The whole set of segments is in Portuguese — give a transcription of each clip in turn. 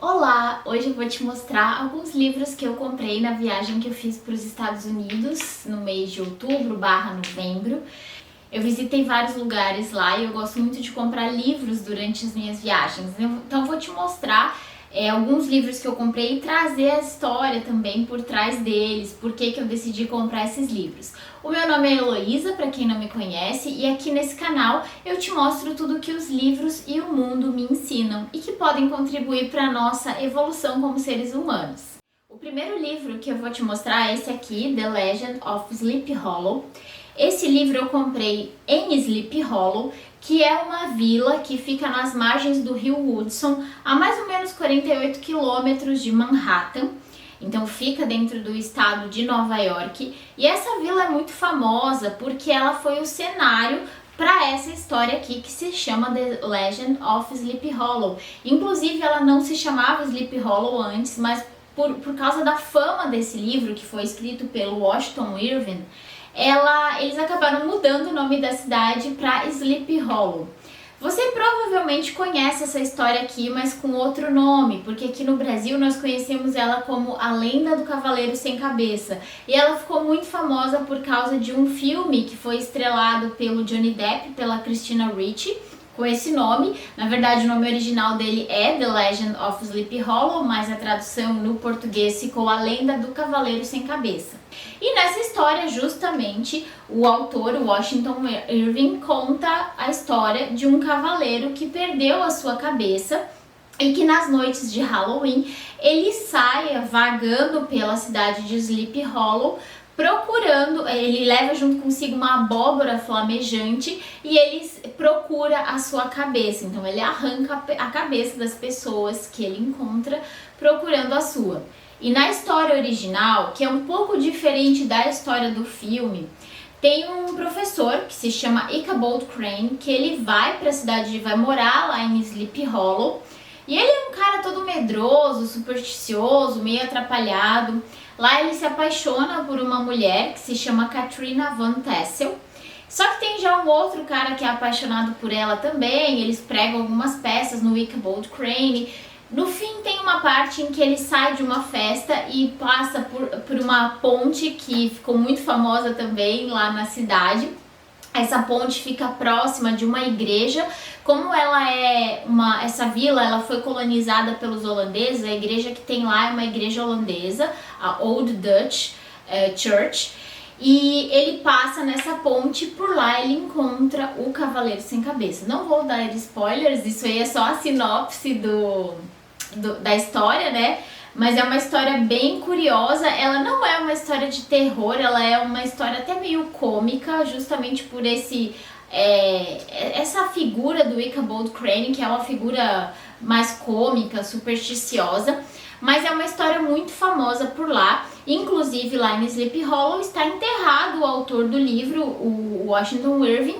Olá! Hoje eu vou te mostrar alguns livros que eu comprei na viagem que eu fiz para os Estados Unidos no mês de outubro/novembro. Eu visitei vários lugares lá e eu gosto muito de comprar livros durante as minhas viagens. Então eu vou te mostrar alguns livros que eu comprei e trazer a história também por trás deles, por que eu decidi comprar esses livros. O meu nome é Heloísa, para quem não me conhece, e aqui nesse canal eu te mostro tudo que os livros e o mundo me ensinam e que podem contribuir para a nossa evolução como seres humanos. O primeiro livro que eu vou te mostrar é esse aqui, The Legend of Sleepy Hollow. Esse livro eu comprei em Sleepy Hollow, que é uma vila que fica nas margens do rio Hudson, a mais ou menos 48 quilômetros de Manhattan. Então fica dentro do estado de Nova York. E essa vila é muito famosa porque ela foi o cenário para essa história aqui que se chama The Legend of Sleepy Hollow. Inclusive ela não se chamava Sleepy Hollow antes, mas por causa da fama desse livro, que foi escrito pelo Washington Irving, eles acabaram mudando o nome da cidade para Sleepy Hollow. Você provavelmente conhece essa história aqui, mas com outro nome, porque aqui no Brasil nós conhecemos ela como A Lenda do Cavaleiro Sem Cabeça. E ela ficou muito famosa por causa de um filme que foi estrelado pelo Johnny Depp, pela Christina Ricci, com esse nome. Na verdade, o nome original dele é The Legend of Sleepy Hollow, mas a tradução no português ficou A Lenda do Cavaleiro Sem Cabeça. E nessa história, justamente, o autor, Washington Irving, conta a história de um cavaleiro que perdeu a sua cabeça e que nas noites de Halloween ele sai vagando pela cidade de Sleepy Hollow, procurando, ele leva junto consigo uma abóbora flamejante e ele procura a sua cabeça. Então ele arranca a cabeça das pessoas que ele encontra procurando a sua. E na história original, que é um pouco diferente da história do filme, tem um professor que se chama Ichabod Crane, que ele vai para a cidade, vai morar lá em Sleepy Hollow. E ele é um cara todo medroso, supersticioso, meio atrapalhado. Lá ele se apaixona por uma mulher que se chama Katrina Van Tassel. Só que tem já um outro cara que é apaixonado por ela também. Eles pregam algumas peças no Ichabod Crane. No fim tem uma parte em que ele sai de uma festa e passa por uma ponte que ficou muito famosa também lá na cidade. Essa ponte fica próxima de uma igreja. Como essa vila ela foi colonizada pelos holandeses, a igreja que tem lá é uma igreja holandesa, a Old Dutch Church. E ele passa nessa ponte, por lá ele encontra o Cavaleiro Sem Cabeça. Não vou dar spoilers, isso aí é só a sinopse da história, né? Mas é uma história bem curiosa. Ela não é uma história de terror, ela é uma história até meio cômica, justamente por essa figura do Ichabod Crane, que é uma figura mais cômica, supersticiosa. Mas é uma história muito famosa por lá. Inclusive lá em Sleepy Hollow está enterrado o autor do livro, o Washington Irving.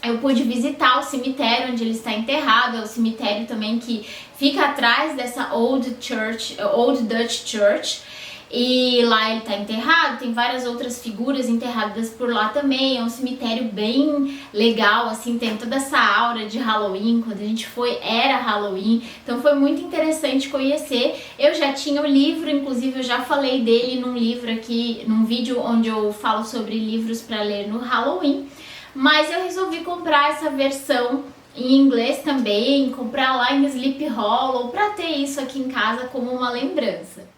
Eu pude visitar o cemitério onde ele está enterrado, é o cemitério também que fica atrás dessa Old Dutch Church. E lá ele está enterrado, tem várias outras figuras enterradas por lá também. É um cemitério bem legal, assim, tem toda essa aura de Halloween. Quando a gente foi, era Halloween, então foi muito interessante conhecer. Eu já tinha o livro, inclusive eu já falei dele num livro aqui, num vídeo onde eu falo sobre livros para ler no Halloween. Mas eu resolvi comprar essa versão em inglês também, comprar lá em Sleepy Hollow, para ter isso aqui em casa como uma lembrança.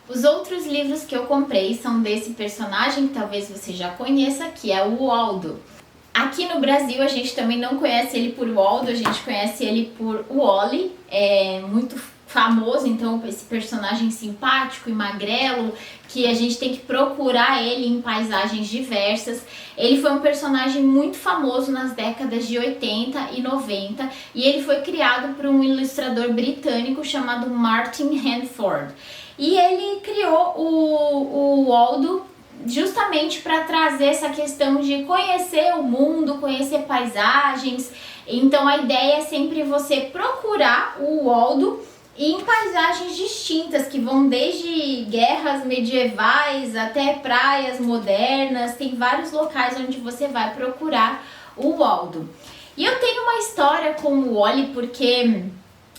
Os outros livros que eu comprei são desse personagem que talvez você já conheça, que é o Waldo. Aqui no Brasil a gente também não conhece ele por Waldo, a gente conhece ele por Wally, é muito famoso, então esse personagem simpático e magrelo, que a gente tem que procurar ele em paisagens diversas. Ele foi um personagem muito famoso nas décadas de 80 e 90 e ele foi criado por um ilustrador britânico chamado Martin Handford. E ele criou o Waldo justamente para trazer essa questão de conhecer o mundo, conhecer paisagens. Então a ideia é sempre você procurar o Waldo em paisagens distintas, que vão desde guerras medievais até praias modernas. Tem vários locais onde você vai procurar o Waldo. E eu tenho uma história com o Wally porque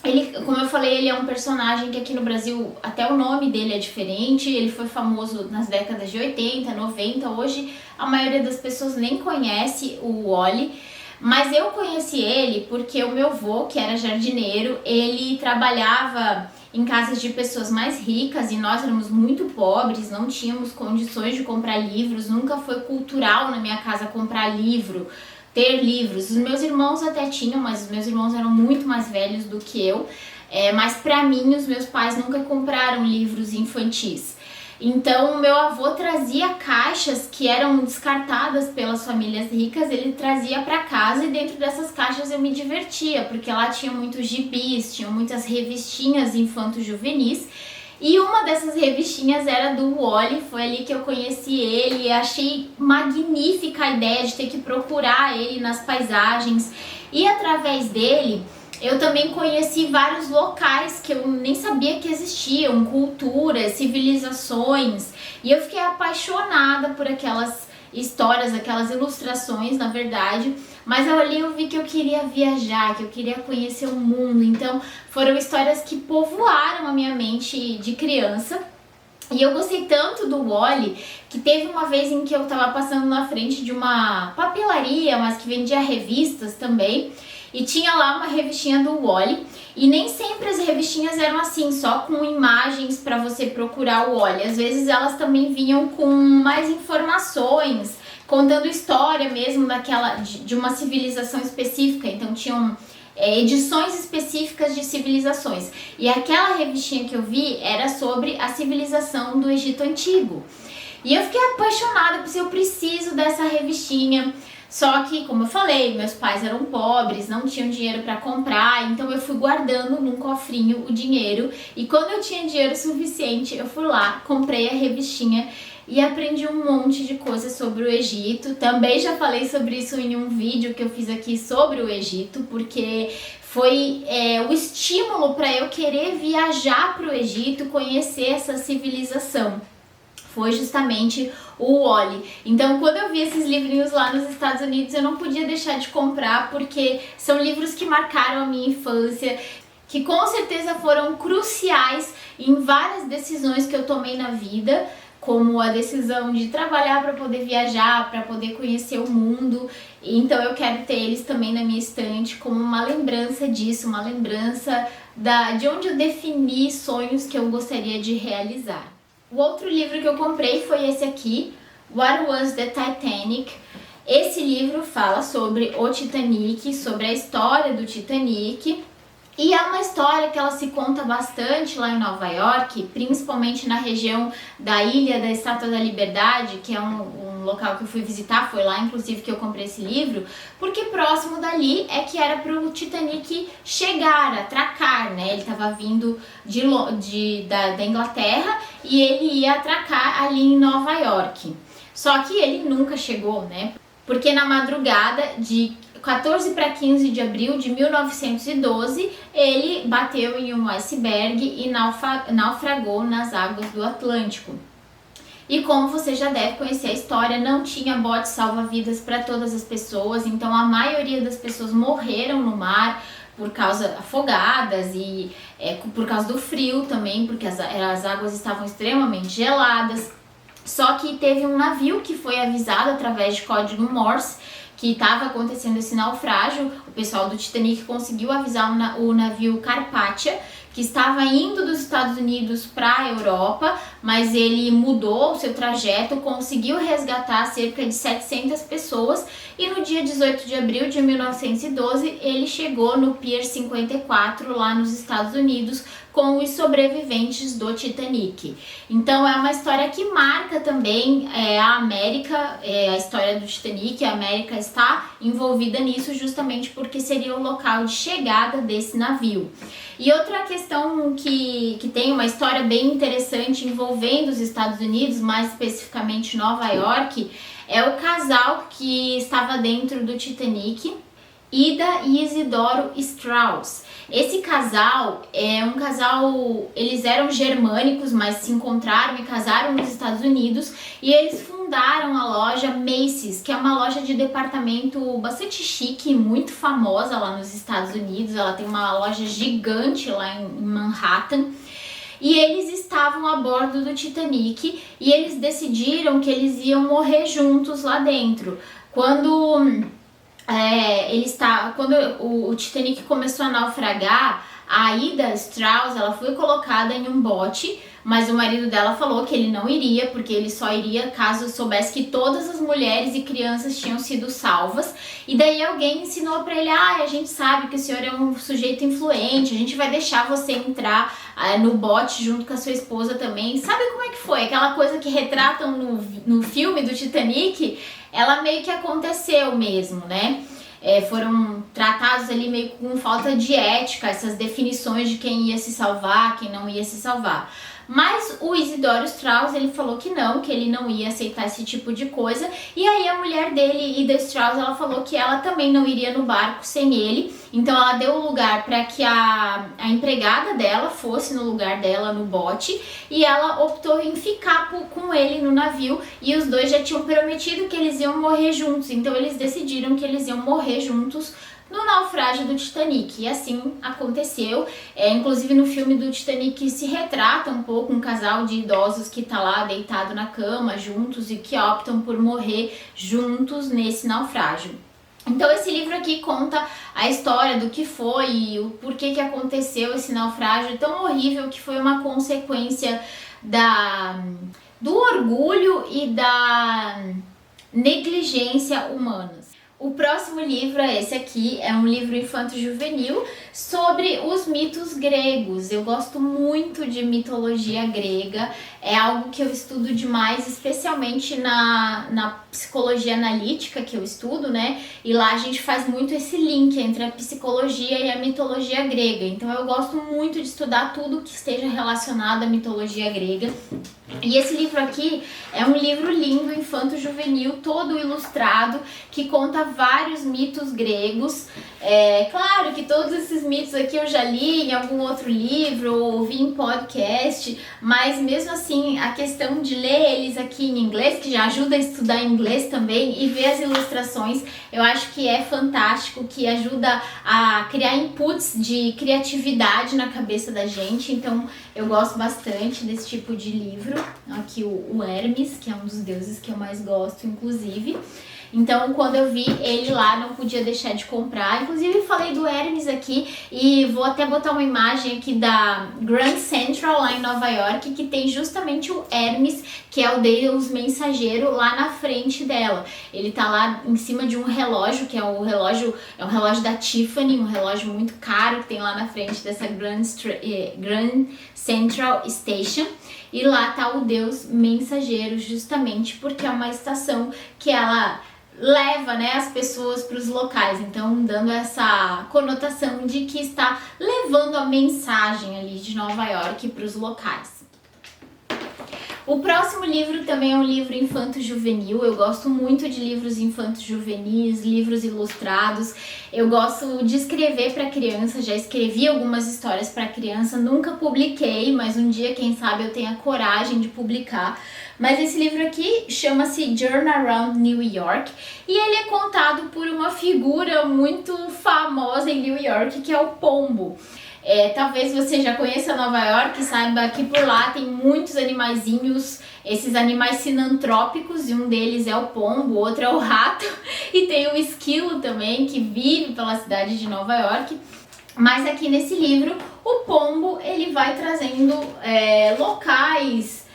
Ele, como eu falei, ele é um personagem que aqui no Brasil até o nome dele é diferente. Ele foi famoso nas décadas de 80, 90. Hoje a maioria das pessoas nem conhece o Wall-E. Mas eu conheci ele porque o meu avô, que era jardineiro, ele trabalhava em casas de pessoas mais ricas e nós éramos muito pobres, não tínhamos condições de comprar livros, nunca foi cultural na minha casa comprar livro, ter livros. Os meus irmãos até tinham, mas os meus irmãos eram muito mais velhos do que eu, mas pra mim os meus pais nunca compraram livros infantis. Então o meu avô trazia caixas que eram descartadas pelas famílias ricas, ele trazia para casa e dentro dessas caixas eu me divertia, porque lá tinha muitos gibis, tinha muitas revistinhas infanto-juvenis, e uma dessas revistinhas era do Wall-E. Foi ali que eu conheci ele e achei magnífica a ideia de ter que procurar ele nas paisagens, e através dele eu também conheci vários locais que eu nem sabia que existiam, culturas, civilizações, e eu fiquei apaixonada por aquelas histórias, aquelas ilustrações, na verdade. Mas ali eu vi que eu queria viajar, que eu queria conhecer o mundo, então foram histórias que povoaram a minha mente de criança. E eu gostei tanto do Wall-E que teve uma vez em que eu tava passando na frente de uma papelaria, mas que vendia revistas também, e tinha lá uma revistinha do Wall-E, e nem sempre as revistinhas eram assim, só com imagens para você procurar o Wall-E. Às vezes elas também vinham com mais informações, contando história mesmo de uma civilização específica, então tinham edições específicas de civilizações. E aquela revistinha que eu vi era sobre a civilização do Egito Antigo. E eu fiquei apaixonada, porque eu preciso dessa revistinha. Só que, como eu falei, meus pais eram pobres, não tinham dinheiro para comprar, então eu fui guardando num cofrinho o dinheiro, e quando eu tinha dinheiro suficiente, eu fui lá, comprei a revistinha e aprendi um monte de coisas sobre o Egito. Também já falei sobre isso em um vídeo que eu fiz aqui sobre o Egito, porque foi o estímulo para eu querer viajar para o Egito, conhecer essa civilização. Foi justamente o Wall-E. Então, quando eu vi esses livrinhos lá nos Estados Unidos, eu não podia deixar de comprar, porque são livros que marcaram a minha infância, que com certeza foram cruciais em várias decisões que eu tomei na vida, como a decisão de trabalhar para poder viajar, para poder conhecer o mundo. Então eu quero ter eles também na minha estante como uma lembrança disso, uma lembrança de onde eu defini sonhos que eu gostaria de realizar. O outro livro que eu comprei foi esse aqui, What Was the Titanic? Esse livro fala sobre o Titanic, sobre a história do Titanic. E é uma história que ela se conta bastante lá em Nova York, principalmente na região da Ilha da Estátua da Liberdade, que é um local que eu fui visitar, foi lá inclusive que eu comprei esse livro, porque próximo dali é que era para o Titanic chegar, atracar, né? Ele estava vindo da Inglaterra e ele ia atracar ali em Nova York. Só que ele nunca chegou, né? Porque na madrugada de 14 para 15 de abril de 1912, ele bateu em um iceberg e naufragou nas águas do Atlântico. E como você já deve conhecer a história, não tinha bote salva-vidas para todas as pessoas, então a maioria das pessoas morreram no mar por causa afogadas e por causa do frio também, porque as águas estavam extremamente geladas. Só que teve um navio que foi avisado através de código Morse que estava acontecendo esse naufrágio. O pessoal do Titanic conseguiu avisar o navio Carpathia, que estava indo dos Estados Unidos para a Europa, mas ele mudou o seu trajeto, conseguiu resgatar cerca de 700 pessoas e no dia 18 de abril de 1912 ele chegou no Pier 54 lá nos Estados Unidos com os sobreviventes do Titanic. Então é uma história que marca também a América, a história do Titanic. A América está envolvida nisso justamente porque seria o local de chegada desse navio. E outra questão que tem uma história bem interessante envolvendo os Estados Unidos, mais especificamente Nova York, é o casal que estava dentro do Titanic, Ida e Isidoro Straus. Esse casal é um casal, eles eram germânicos, mas se encontraram e casaram nos Estados Unidos, e eles fundaram a loja Macy's, que é uma loja de departamento bastante chique e muito famosa lá nos Estados Unidos. Ela tem uma loja gigante lá em Manhattan. E eles estavam a bordo do Titanic e eles decidiram que eles iam morrer juntos lá dentro. Quando o Titanic começou a naufragar, a Ida Strauss, ela foi colocada em um bote, mas o marido dela falou que ele não iria, porque ele só iria caso soubesse que todas as mulheres e crianças tinham sido salvas. E daí alguém ensinou pra ele: a gente sabe que o senhor é um sujeito influente, a gente vai deixar você entrar no bote junto com a sua esposa também. Sabe como é que foi? Aquela coisa que retratam no filme do Titanic, ela meio que aconteceu mesmo, né? Foram tratados ali meio com falta de ética, essas definições de quem ia se salvar, quem não ia se salvar. Mas o Isidoro Strauss, ele falou que ele não ia aceitar esse tipo de coisa. E aí a mulher dele, Ida Strauss, ela falou que ela também não iria no barco sem ele. Então ela deu o lugar para que a empregada dela fosse no lugar dela no bote. E ela optou em ficar com ele no navio. E os dois já tinham prometido que eles iam morrer juntos. Então eles decidiram que eles iam morrer juntos no naufrágio do Titanic, e assim aconteceu. Inclusive no filme do Titanic se retrata um pouco um casal de idosos que tá lá deitado na cama juntos e que optam por morrer juntos nesse naufrágio. Então esse livro aqui conta a história do que foi e o porquê que aconteceu esse naufrágio tão horrível, que foi uma consequência do orgulho e da negligência humanas. O próximo livro é esse aqui, é um livro infanto-juvenil sobre os mitos gregos. Eu gosto muito de mitologia grega, é algo que eu estudo demais, especialmente na psicologia analítica que eu estudo, né? E lá a gente faz muito esse link entre a psicologia e a mitologia grega. Então eu gosto muito de estudar tudo que esteja relacionado à mitologia grega. E esse livro aqui é um livro lindo, infanto-juvenil, todo ilustrado, que conta vários mitos gregos. Claro que todos esses mitos aqui eu já li em algum outro livro ou ouvi em podcast, mas mesmo assim a questão de ler eles aqui em inglês, que já ajuda a estudar inglês também, e ver as ilustrações, eu acho que é fantástico, que ajuda a criar inputs de criatividade na cabeça da gente. Então eu gosto bastante desse tipo de livro. Aqui o Hermes, que é um dos deuses que eu mais gosto, inclusive. Então, quando eu vi ele lá, não podia deixar de comprar. Inclusive, falei do Hermes aqui e vou até botar uma imagem aqui da Grand Central, lá em Nova York, que tem justamente o Hermes, que é o deus mensageiro, lá na frente dela. Ele tá lá em cima de um relógio, que é um relógio da Tiffany, um relógio muito caro que tem lá na frente dessa Grand Central Station. E lá tá o deus mensageiro, justamente porque é uma estação que ela leva, né, as pessoas para os locais, então dando essa conotação de que está levando a mensagem ali de Nova York para os locais. O próximo livro também é um livro infanto-juvenil. Eu gosto muito de livros infanto-juvenis, livros ilustrados. Eu gosto de escrever para criança, já escrevi algumas histórias para criança, nunca publiquei, mas um dia, quem sabe, eu tenha coragem de publicar. Mas esse livro aqui chama-se Journey Around New York e ele é contado por uma figura muito famosa em New York, que é o Pombo. Talvez você já conheça Nova York e saiba que por lá tem muitos animaizinhos, esses animais sinantrópicos, e um deles é o pombo, o outro é o rato, e tem o esquilo também, que vive pela cidade de Nova York. Mas aqui nesse livro, o pombo, ele vai trazendo locais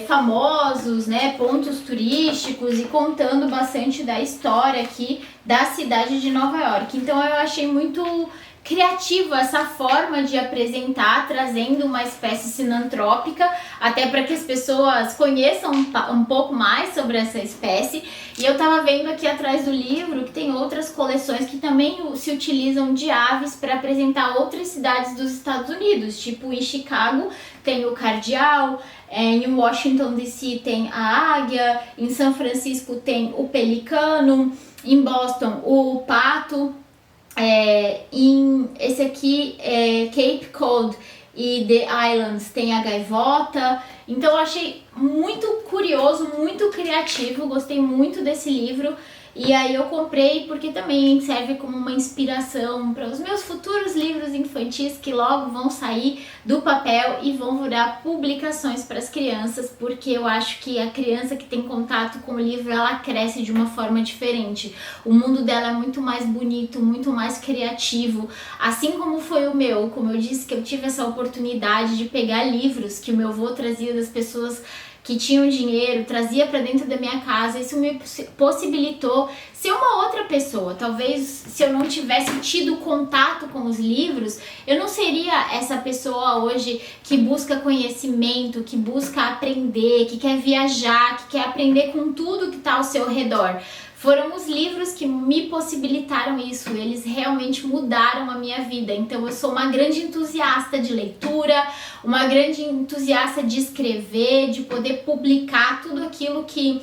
famosos, né, pontos turísticos, e contando bastante da história aqui da cidade de Nova York. Então eu achei muito criativo essa forma de apresentar, trazendo uma espécie sinantrópica, até para que as pessoas conheçam um pouco mais sobre essa espécie. E eu tava vendo aqui atrás do livro que tem outras coleções que também se utilizam de aves para apresentar outras cidades dos Estados Unidos, tipo em Chicago tem o cardeal, em Washington DC tem a águia, em São Francisco tem o pelicano, em Boston o pato. Esse aqui é Cape Cod e The Islands, tem a gaivota. Então eu achei muito curioso, muito criativo, gostei muito desse livro. E aí eu comprei porque também serve como uma inspiração para os meus futuros livros infantis que logo vão sair do papel e vão virar publicações para as crianças, porque eu acho que a criança que tem contato com o livro, ela cresce de uma forma diferente. O mundo dela é muito mais bonito, muito mais criativo, assim como foi o meu. Como eu disse, que eu tive essa oportunidade de pegar livros que o meu avô trazia das pessoas que tinham dinheiro, trazia para dentro da minha casa. Isso me possibilitou ser uma outra pessoa. Talvez se eu não tivesse tido contato com os livros, eu não seria essa pessoa hoje que busca conhecimento, que busca aprender, que quer viajar, que quer aprender com tudo que está ao seu redor. Foram os livros que me possibilitaram isso, eles realmente mudaram a minha vida. Então eu sou uma grande entusiasta de leitura, uma grande entusiasta de escrever, de poder publicar tudo aquilo que,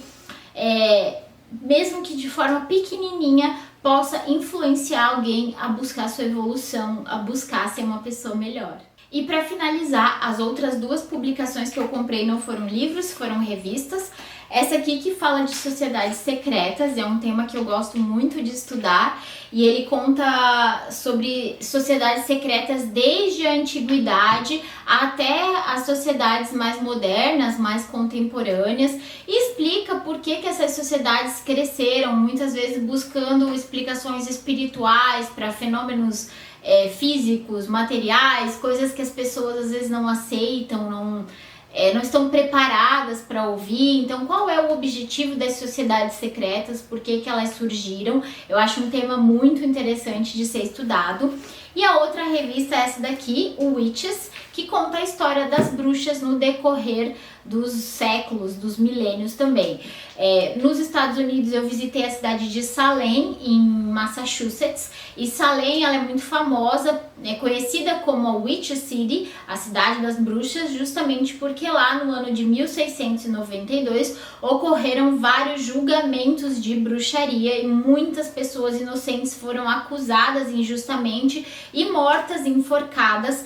mesmo que de forma pequenininha, possa influenciar alguém a buscar sua evolução, a buscar ser uma pessoa melhor. E para finalizar, as outras duas publicações que eu comprei não foram livros, foram revistas. Essa aqui que fala de sociedades secretas, é um tema que eu gosto muito de estudar, e ele conta sobre sociedades secretas desde a antiguidade até as sociedades mais modernas, mais contemporâneas, e explica por que essas sociedades cresceram, muitas vezes buscando explicações espirituais para fenômenos físicos, materiais, coisas que as pessoas às vezes não aceitam, não estão preparadas para ouvir. Então, qual é o objetivo das sociedades secretas? Por que elas surgiram? Eu acho um tema muito interessante de ser estudado. E a outra revista é essa daqui, o Witches, que conta a história das bruxas no decorrer dos séculos, dos milênios também. Nos Estados Unidos eu visitei a cidade de Salem, em Massachusetts, e Salem ela é muito famosa, conhecida como a Witch City, a cidade das bruxas, justamente porque lá no ano de 1692 ocorreram vários julgamentos de bruxaria e muitas pessoas inocentes foram acusadas injustamente e mortas, enforcadas,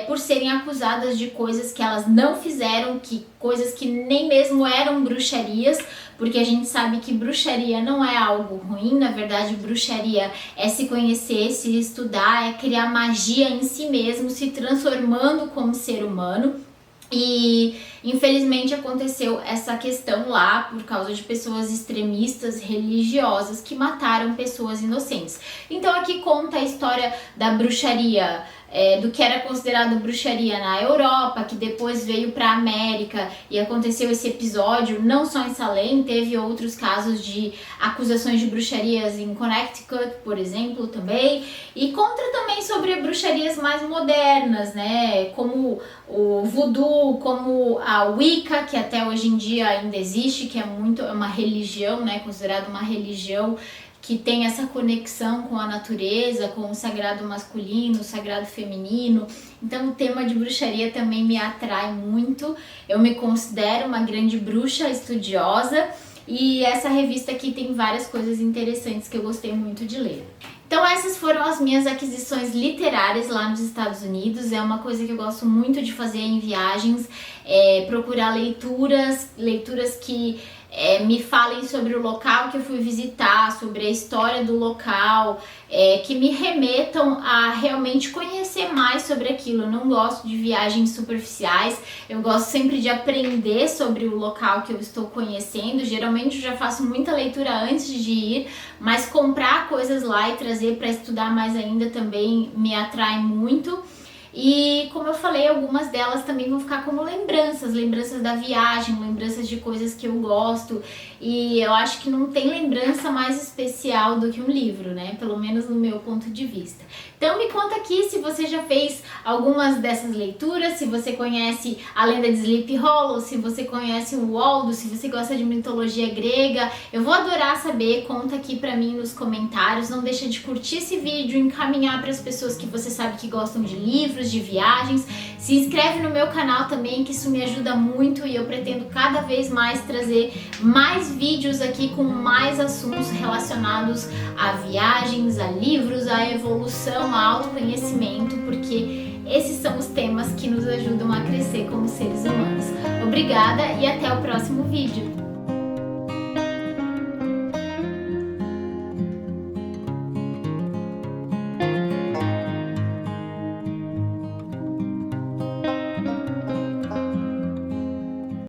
por serem acusadas de coisas que elas não fizeram, coisas que nem mesmo eram bruxarias, porque a gente sabe que bruxaria não é algo ruim. Na verdade, bruxaria é se conhecer, se estudar, é criar magia em si mesmo, se transformando como ser humano. E infelizmente aconteceu essa questão lá por causa de pessoas extremistas religiosas que mataram pessoas inocentes. Então aqui conta a história da bruxaria, do que era considerado bruxaria na Europa, que depois veio para a América e aconteceu esse episódio, não só em Salem, teve outros casos de acusações de bruxarias em Connecticut, por exemplo, também. E conta também sobre bruxarias mais modernas, né, como o voodoo, como a Wicca, que até hoje em dia ainda existe, que é uma religião, né, considerada uma religião que tem essa conexão com a natureza, com o sagrado masculino, o sagrado feminino. Então o tema de bruxaria também me atrai muito. Eu me considero uma grande bruxa estudiosa e essa revista aqui tem várias coisas interessantes que eu gostei muito de ler. Então essas foram as minhas aquisições literárias lá nos Estados Unidos. É uma coisa que eu gosto muito de fazer em viagens, procurar leituras que me falem sobre o local que eu fui visitar, sobre a história do local, que me remetam a realmente conhecer mais sobre aquilo. Eu não gosto de viagens superficiais, eu gosto sempre de aprender sobre o local que eu estou conhecendo. Geralmente eu já faço muita leitura antes de ir, mas comprar coisas lá e trazer para estudar mais ainda também me atrai muito. E como eu falei, algumas delas também vão ficar como lembranças da viagem, lembranças de coisas que eu gosto. E eu acho que não tem lembrança mais especial do que um livro, né? Pelo menos no meu ponto de vista. Então me conta aqui se você já fez algumas dessas leituras, se você conhece a lenda de Sleepy Hollow, se você conhece o Waldo, se você gosta de mitologia grega. Eu vou adorar saber, conta aqui pra mim nos comentários. Não deixa de curtir esse vídeo, encaminhar para as pessoas que você sabe que gostam de livros, livros, de viagens. Se inscreve no meu canal também, que isso me ajuda muito e eu pretendo cada vez mais trazer mais vídeos aqui com mais assuntos relacionados a viagens, a livros, a evolução, a autoconhecimento, porque esses são os temas que nos ajudam a crescer como seres humanos. Obrigada e até o próximo vídeo!